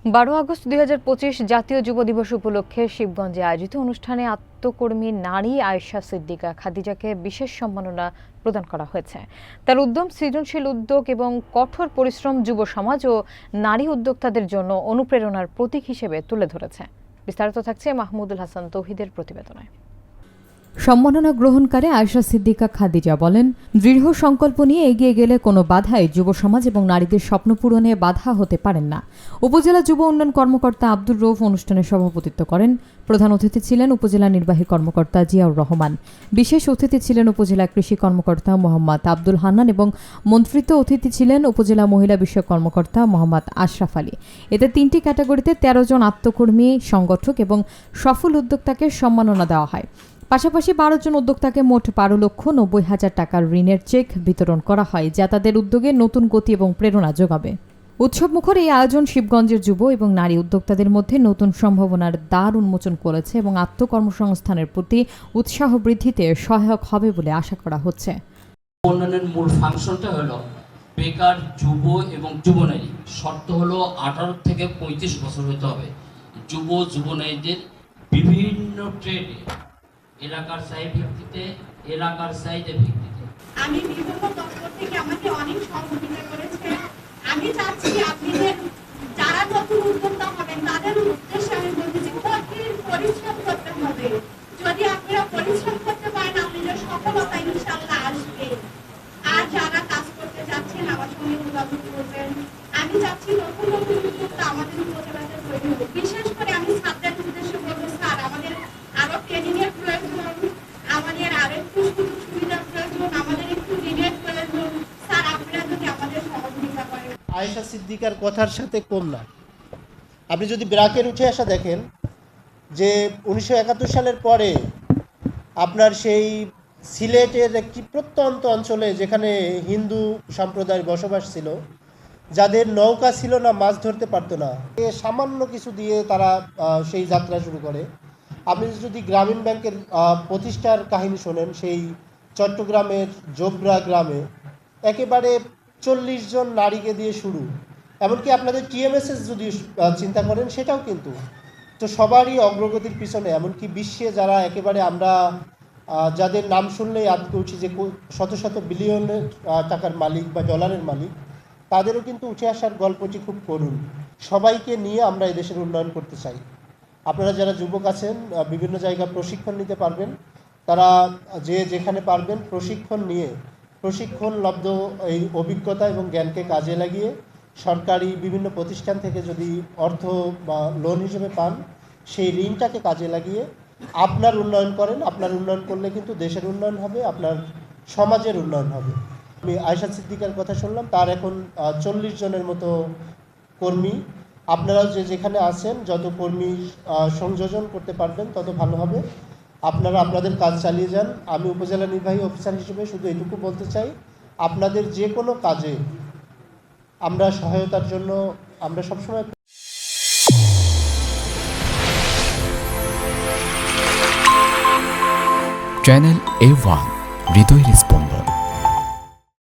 12 August 2025 জাতীয় যুব দিবস উপলক্ষে শিবগঞ্জে আয়োজিত অনুষ্ঠানে আত্মকর্মী নারী আয়েশা সিদ্দিকা খাদিজাকে বিশেষ সম্মাননা প্রদান করা হয়েছে। তার উদ্যম, সৃজনশীল উদ্যোগ এবং কঠোর পরিশ্রম যুব সমাজ ও নারী উদ্যোক্তাদের জন্য অনুপ্রেরণার প্রতীক হিসেবে তুলে ধরেছে। বিস্তারিত থাকছে মাহমুদুল হাসান তৌহিদের প্রতিবেদনে। সম্মাননা গ্রহণকারী আয়েশা সিদ্দিকা খাদিজা বলেন, দৃঢ় সংকল্প নিয়ে এগিয়ে গেলে কোনো বাধাই যুব সমাজ এবং নারীদের স্বপ্ন পূরণে বাধা হতে পারেন না। উপজেলা যুব উন্নয়ন কর্মকর্তা আব্দুর রউফ অনুষ্ঠানে সভাপতিত্ব করেন। প্রধান অতিথি ছিলেন উপজেলা নির্বাহী কর্মকর্তা জিয়াউর রহমান। বিশেষ অতিথি ছিলেন উপজেলা কৃষি কর্মকর্তা মোহাম্মদ আব্দুল হান্নান এবং মন্ত্রিত্ব অতিথি ছিলেন উপজেলা মহিলা বিষয়ক কর্মকর্তা মোহাম্মদ আশরাফ আলী। এতে 3টি ক্যাটাগরিতে 13 জন আত্মকর্মী, সংগঠক এবং সফল উদ্যোক্তাকে সম্মাননা দেওয়া হয়। পাশাপাশি 12 জন উদ্যোক্তাকে মোট 12,90,000 টাকার ঋণের চেক বিতরণ করা হয়, যা তাদের উদ্যোগে নতুন গতি এবং প্রেরণা যোগাবে। উৎসবমুখর এই আয়োজন শিবগঞ্জের যুব এবং নারী উদ্যোক্তাদের মধ্যে নতুন সম্ভাবনার দ্বার উন্মোচন করেছে এবং আত্মকর্মসংস্থানের প্রতি উৎসাহ বৃদ্ধিতে সহায়ক হবে বলে আশা করা হচ্ছে। উন্নয়নের মূল ফাংশনটা হলো বেকার যুব এবং যুব নারী। শর্ত হলো 18 থেকে 35 বছর হতে হবে। যুব নারীদের বিভিন্ন ট্রেডে এলাকার চাহিদা ভিত্তিতে আমি বিভিন্ন দপ্তর থেকে আমাকে অনেক সহযোগিতা করেছে। আমি চাচ্ছি আপনাদের যারা নতুন উদ্যোক্তা হবেন তাদের উদ্দেশ্যে আমি বলতে চাই, কঠিন পরিশ্রম করতে হবে। যদি আপনারা পরিশ্রম করতে পারেন, আপনাদের সফলতা ইনশাআল্লাহ আসবে। আর যারা কাজ করতে যাচ্ছেন আমার সঙ্গে যোগাযোগ করবেন। আমি চাচ্ছি নতুন উদ্যোক্তা আমাদের উপজেলাতে তৈরি হোক। বিশেষ করে আমি ছাত্রদের উদ্দেশ্যে বলবো, স্যার আমাদের আরো ট্রেনিং এর প্রয়োজন, আমাদের আরো একটু সুযোগ সুবিধার প্রয়োজন, আমাদের একটু ঋণের প্রয়োজন। স্যার আপনারা যদি আমাদের সহযোগিতা করেন। আয়েশা সিদ্দিকার কথার সাথে কম না। আপনি যদি ব্রাকের উঠে আসা দেখেন যে 1971 সালের পরে আপনার সেই সিলেটের একটি প্রত্যন্ত অঞ্চলে যেখানে হিন্দু সম্প্রদায়ের বসবাস ছিল, যাদের নৌকা ছিল না, মাছ ধরতে পারতো না, সামান্য কিছু দিয়ে তারা সেই যাত্রা শুরু করে। আপনি যদি গ্রামীণ ব্যাংকের প্রতিষ্ঠার কাহিনী শোনেন, সেই চট্টগ্রামের জোবরা গ্রামে একেবারে 40 জন নারীকে দিয়ে শুরু। এমনকি আপনাদের TMSS যদি চিন্তা করেন, সেটাও কিন্তু তো সবারই অগ্রগতির পিছনে। এমনকি বিশ্বে যারা একেবারে আমরা যাদের নাম শুনলেই আজকে উঠি যে শত শত বিলিয়ন টাকার মালিক বা ডলারের মালিক, তাদেরও কিন্তু উঠে আসার গল্পটি খুব করুণ। সবাইকে নিয়ে আমরা এই দেশের উন্নয়ন করতে চাই। আপনারা যারা যুবক আছেন, বিভিন্ন জায়গায় প্রশিক্ষণ নিতে পারবেন। তারা যেখানে পারবেন প্রশিক্ষণ নিয়ে প্রশিক্ষণলব্ধ এই অভিজ্ঞতা এবং জ্ঞানকে কাজে লাগিয়ে সরকারি বিভিন্ন প্রতিষ্ঠান থেকে যদি অর্থ বা লোন হিসেবে পান, সেই ঋণটাকে কাজে লাগিয়ে আপনার উন্নয়ন করেন। আপনার উন্নয়ন করলে কিন্তু দেশের উন্নয়ন হবে, আপনার সমাজের উন্নয়ন হবে। আমি আয়েশা সিদ্দিকার কথা শুনলাম, তার এখন 40 জনের মতো কর্মী। আপনারাও যেখানে আছেন, যত কর্মী সংযোজন করতে পারবেন তত ভালো হবে। আপনারা আপনাদের কাজ চালিয়ে যান। আমি উপজেলা নির্বাহী অফিসার হিসেবে শুধু এটুকু বলতে চাই, আপনাদের যে কোনো কাজে আমরা সহায়তার জন্য আমরা সবসময়। চ্যানেল A1 হৃদয় রেসপন্স।